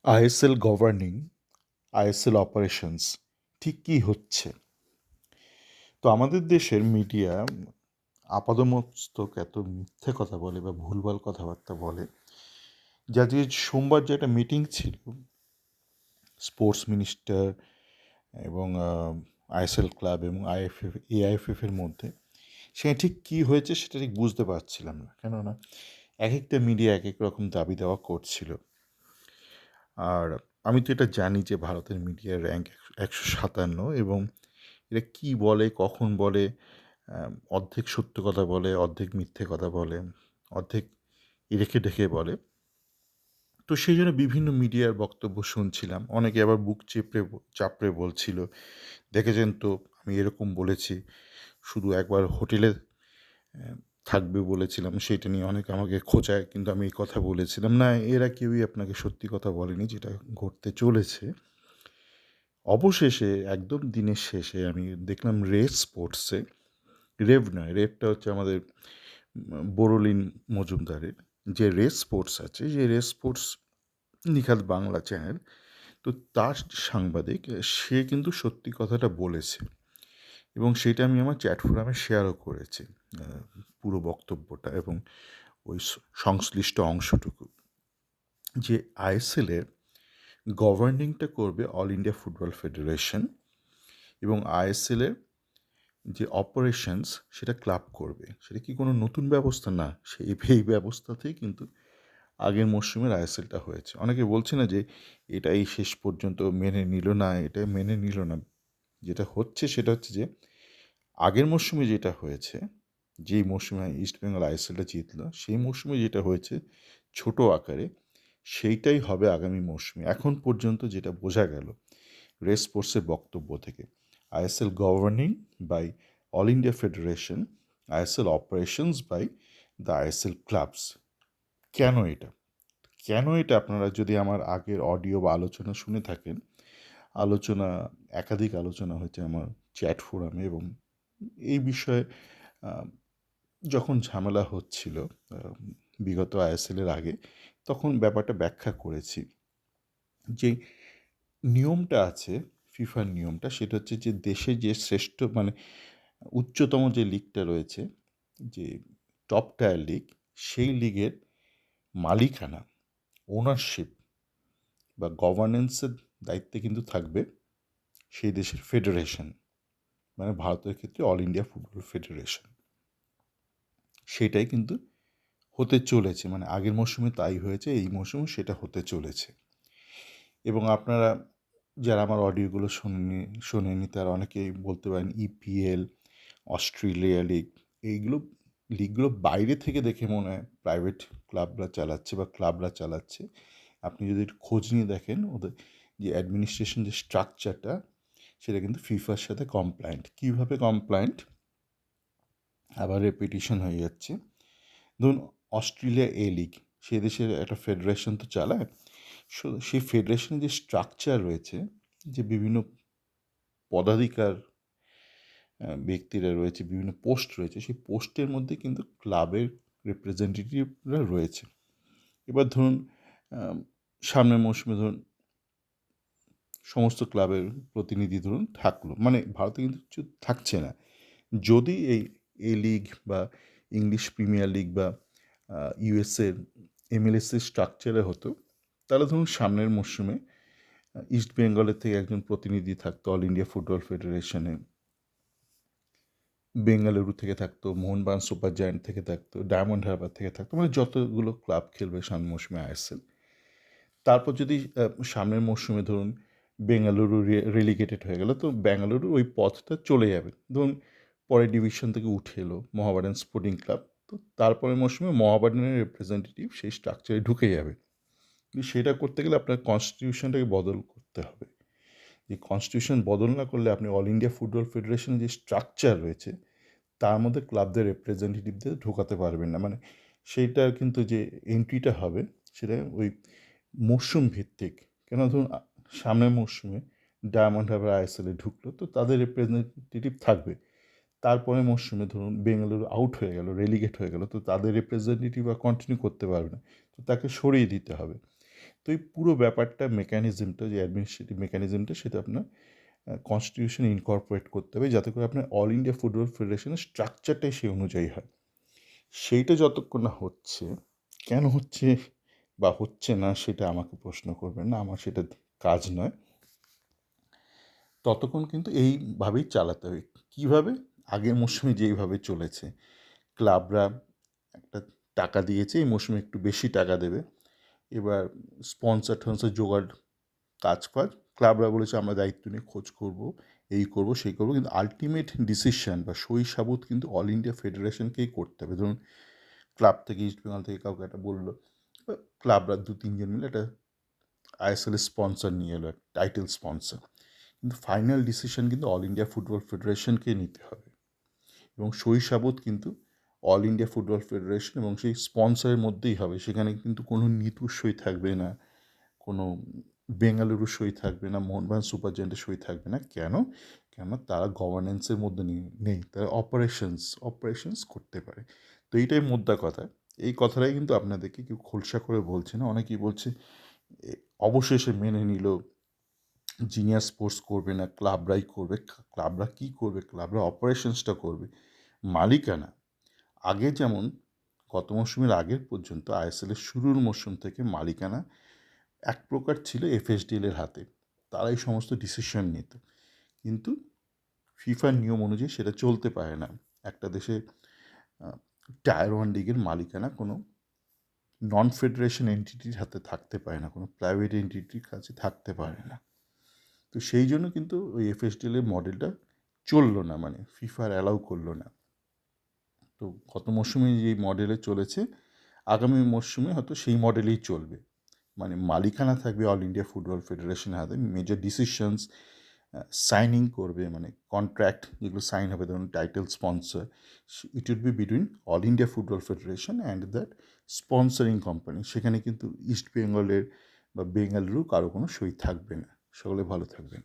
ISL governing, ISL operations ঠিক কী হচ্ছে? তো আমাদের দেশের মিডিয়া আপাদমস্তক এত মিথ্যে কথা বলে বা ভুলভাল কথাবার্তা বলে, যা যে সোমবার যে একটা মিটিং ছিল স্পোর্টস মিনিস্টার এবং আইএসএল ক্লাব এবং এআইএফএফের মধ্যে, সেখানে ঠিক কী হয়েছে সেটা ঠিক বুঝতে পারছিলাম না। কেননা এক একটা মিডিয়া এক এক রকম দাবি দাওয়া করছিল। আর আমি তো এটা জানি যে ভারতের মিডিয়ার র্যাঙ্ক 157 এবং এরা কী বলে, কখন বলে, অর্ধেক সত্য কথা বলে, অর্ধেক মিথ্যে কথা বলে, অর্ধেক রেখে ঢেকে বলে। তো সেই জন্য বিভিন্ন মিডিয়ার বক্তব্য শুনছিলাম। অনেকে আবার বুক চাপড়ে বলছিল, দেখেছেন তো আমি এরকম বলেছি, শুধু একবার হোটেলে থাকবে বলেছিলাম, সেইটা নিয়ে অনেকে আমাকে খোঁচায়, কিন্তু আমি এই কথা বলেছিলাম না। এরা কেউই আপনাকে সত্যি কথা বলেনি যেটা ঘটতে চলেছে। অবশেষে একদম দিনের শেষে আমি দেখলাম রেস স্পোর্টসে, রেভ নয়, রেভটা হচ্ছে আমাদের বোরোলিন মজুমদারের যে রেস স্পোর্টস আছে, যে race sports Nikhat Bangla channel, তো তার সাংবাদিক সে কিন্তু সত্যি কথাটা বলেছে এবং সেটা আমি আমার চ্যাট ফোরামে শেয়ারও করেছি, পুরো বক্তব্যটা এবং ওই সংশ্লিষ্ট অংশটুকু, যে আইএসএলের গভর্নিংটা করবে অল ইন্ডিয়া ফুটবল ফেডারেশন এবং আইএসএলের যে অপারেশনস সেটা ক্লাব করবে। সেটা কি কোনো নতুন ব্যবস্থা? না, এই ব্যবস্থাতেই কিন্তু আগের মরশুমের আইএসএলটা হয়েছে। অনেকে বলছে না যে এটাই শেষ পর্যন্ত মেনে নিল না, এটা মেনে নিল না। যেটা হচ্ছে সেটা হচ্ছে যে আগের মরশুমে যেটা হয়েছে, যেই মরশুমে ইস্টবেঙ্গল আইএসএলটা জিতলো, সেই মরশুমে যেটা হয়েছে ছোট আকারে, সেইটাই হবে আগামী মরশুমে। এখন পর্যন্ত যেটা বোঝা গেল রেস স্পোর্টসের বক্তব্য থেকে, ISL governing by all India federation, ISL operations by the ISL clubs. কেন এটা? কেন এটা? আপনারা যদি আমার আগের অডিও বা আলোচনা শুনে থাকেন, একাধিক আলোচনা হয়েছে আমার চ্যাট ফোরামে এবং এই বিষয়ে যখন ঝামেলা হচ্ছিল বিগত আইএসএলের আগে, তখন ব্যাপারটা ব্যাখ্যা করেছি। যে নিয়মটা আছে, ফিফার নিয়মটা, সেটা হচ্ছে যে দেশে যে শ্রেষ্ঠ মানে উচ্চতম যে লিগটা রয়েছে, যে টপ টায়ার লিগ, সেই লিগের মালিকানা, ওনারশিপ বা গভর্নেন্সের দায়িত্বে কিন্তু থাকবে সেই দেশের ফেডারেশন, মানে ভারতের ক্ষেত্রে অল ইন্ডিয়া ফুটবল ফেডারেশন। সেটাই কিন্তু হতে চলেছে, মানে আগের মরশুমে তাই হয়েছে, এই মরশুমে সেটা হতে চলেছে। এবং আপনারা যারা আমার অডিওগুলো শোনেনি তারা অনেকেই বলতে পারেন ইপিএল, অস্ট্রেলিয়া লিগ, এইগুলো লিগগুলো বাইরে থেকে দেখে মনে হয় প্রাইভেট ক্লাবরা চালাচ্ছে বা ক্লাবরা চালাচ্ছে। আপনি যদি একটু খোঁজ নিয়ে দেখেন ওদের যে অ্যাডমিনিস্ট্রেশন যে স্ট্রাকচারটা, সেটা কিন্তু ফিফার সাথে কমপ্লায়েন্ট। কীভাবে কমপ্লায়েন্ট? আবার রেপিটিশন হয়ে যাচ্ছে। ধরুন অস্ট্রেলিয়া এ লিগ, সে দেশের একটা ফেডারেশন তো চালায়। সেই ফেডারেশনের যে স্ট্রাকচার রয়েছে, যে বিভিন্ন পদাধিকার ব্যক্তিরা রয়েছে, বিভিন্ন পোস্ট রয়েছে, সেই পোস্টের মধ্যে কিন্তু ক্লাবের রিপ্রেজেন্টেটিভরা রয়েছে। এবার ধরুন সামনের মৌসুমে ধরুন সমস্ত ক্লাবের প্রতিনিধি ধরুন থাকলো, মানে ভারতে কিন্তু কিছু থাকছে না। যদি এই লিগ বা ইংলিশ প্রিমিয়ার লিগ বা ইউএসএর এমএলএসের স্ট্রাকচারে হতো, তাহলে ধরুন সামনের মরশুমে ইস্ট বেঙ্গলের থেকে একজন প্রতিনিধি থাকতো অল ইন্ডিয়া ফুটবল ফেডারেশনে, বেঙ্গালুরু থেকে থাকতো, মোহনবাগান সুপার জায়ান্ট থেকে থাকতো, ডায়মন্ড হারবার থেকে থাকতো, মানে যতগুলো ক্লাব খেলবে সামনের মরশুমে আইএসএল। তারপর যদি সামনের মরশুমে ধরুন বেঙ্গালুরু রেলিগেটেড হয়ে গেল, তো বেঙ্গালুরু ওই পথটা চলে যাবে। ধরুন পরের ডিভিশন থেকে উঠে এলো মোহামেডান স্পোর্টিং ক্লাব, তো তারপরের মরশুমে মোহামেডানের রিপ্রেজেন্টেটিভ সেই স্ট্রাকচারে ঢুকে যাবে। কিন্তু সেটা করতে গেলে আপনার কনস্টিটিউশনটাকে বদল করতে হবে। এই কনস্টিটিউশন বদল না করলে আপনি অল ইন্ডিয়া ফুটবল ফেডারেশনের যে স্ট্রাকচার রয়েছে তার মধ্যে ক্লাবদের রিপ্রেজেন্টেটিভদের ঢোকাতে পারবেন না। মানে সেইটার কিন্তু যে এন্ট্রিটা হবে সেটা ওই মরশুম ভিত্তিক। কেন ধরুন সামনের মরশুমে ডায়মন্ড হারবার আইএসএলে ঢুকলো, তো তাদের রিপ্রেজেন্টেটিভ থাকবে। তারপরে মরশুমে ধরুন বেঙ্গালুরু আউট হয়ে গেল, রেলিগেট হয়ে গেল, তো তাদের রিপ্রেজেন্টেটিভ আর কন্টিনিউ করতে পারবে না, তো তাকে সরিয়ে দিতে হবে। তো এই পুরো ব্যাপারটা মেকানিজমটা যে অ্যাডমিনিস্ট্রেটিভ মেকানিজমটা সেটা আপনার কনস্টিটিউশনে ইনকর্পোরেট করতে হবে যাতে করে আপনার অল ইন্ডিয়া ফুটবল ফেডারেশনের স্ট্রাকচারটাই সেই অনুযায়ী হয়। সেইটা যতক্ষণ না হচ্ছে, কেন হচ্ছে বা হচ্ছে না সেটা আমাকে প্রশ্ন করবেন না, আমার সেটা কাজ নয়। ততক্ষণ কিন্তু এইভাবেই চালাতে হবে। কীভাবে? আগের মরশুমে যেইভাবে চলেছে, ক্লাবরা একটা টাকা দিয়েছে, এই মরশুমে একটু বেশি টাকা দেবে। এবার স্পন্সর টন্সর জোগাড় কাজ ফাজ ক্লাবরা বলেছে আমরা দায়িত্ব নিয়ে খোঁজ করব, এই করব সেই করব, কিন্তু আলটিমেট ডিসিশন বা সই সাবুত কিন্তু অল ইন্ডিয়া ফেডারেশনকেই করতে হবে। ধরুন ক্লাব থেকে ইস্ট বেঙ্গল থেকে কাউকে একটা বললো, ক্লাবরা 2-3 জন মিলে একটা আইএসএল স্পন্সর নিয়ে এলো, টাইটেল স্পন্সর, কিন্তু ফাইনাল ডিসিশন কিন্তু অল ইন্ডিয়া ফুটবল ফেডারেশনকে নিতে হবে এবং সই সাবুত কিন্তু অল ইন্ডিয়া ফুটবল ফেডারেশন এবং সেই স্পন্সরের মধ্যেই হবে। সেখানে কিন্তু কোনো নিতুর সই থাকবে না, কোনো বেঙ্গালুরু সই থাকবে না, মোহনবাগান সুপার জায়ান্টের সই থাকবে না। কেন? কেননা তারা গভর্নেন্সের মধ্যে নেই, তারা অপারেশনস করতে পারে। তো এইটাই মোদ্দা কথা। এই কথাটাই কিন্তু আপনাদেরকে কেউ খোলসা করে বলছে না। অনেকেই বলছে অবশেষে মেনে নিল জিনিয়াস স্পোর্টস করবে না, ক্লাবরাই করবে। ক্লাবরা কী করবে? ক্লাবরা অপারেশনসটা করবে, মালিকানা। আগে যেমন গত মরশুমের আগের পর্যন্ত আইএসএলের শুরুর মরশুম থেকে মালিকানা এক প্রকার ছিল এফএসডিএলের হাতে, তারাই সমস্ত ডিসিশন নিত। কিন্তু ফিফার নিয়ম অনুযায়ী সেটা চলতে পারে না। একটা দেশে টায়ার ওয়ান লিগের মালিকানা কোনো নন ফেডারেশন এন্টিটির হাতে থাকতে পারে না, কোনো প্রাইভেট এন্টিটির কাছে থাকতে পারে না। তো সেই জন্য কিন্তু ওই এফএসডিএলের মডেলটা চললো না, মানে ফিফার অ্যালাউ করলো না। তো গত মরশুমে যেই মডেলে চলেছে, আগামী মরশুমে হয়তো সেই মডেলেই চলবে, মানে মালিকানা থাকবে অল ইন্ডিয়া ফুটবল ফেডারেশনের হাতে। মেজর ডিসিশনস সাইনিং করবে, মানে কন্ট্রাক্ট যেগুলো সাইন হবে, ধরুন title sponsor, it would be between all India football federation and that sponsoring company. সেখানে কিন্তু ইস্ট বেঙ্গলের বা বেঙ্গালুরু কারো কোনো সই থাকবে না। সকলে ভালো থাকবেন।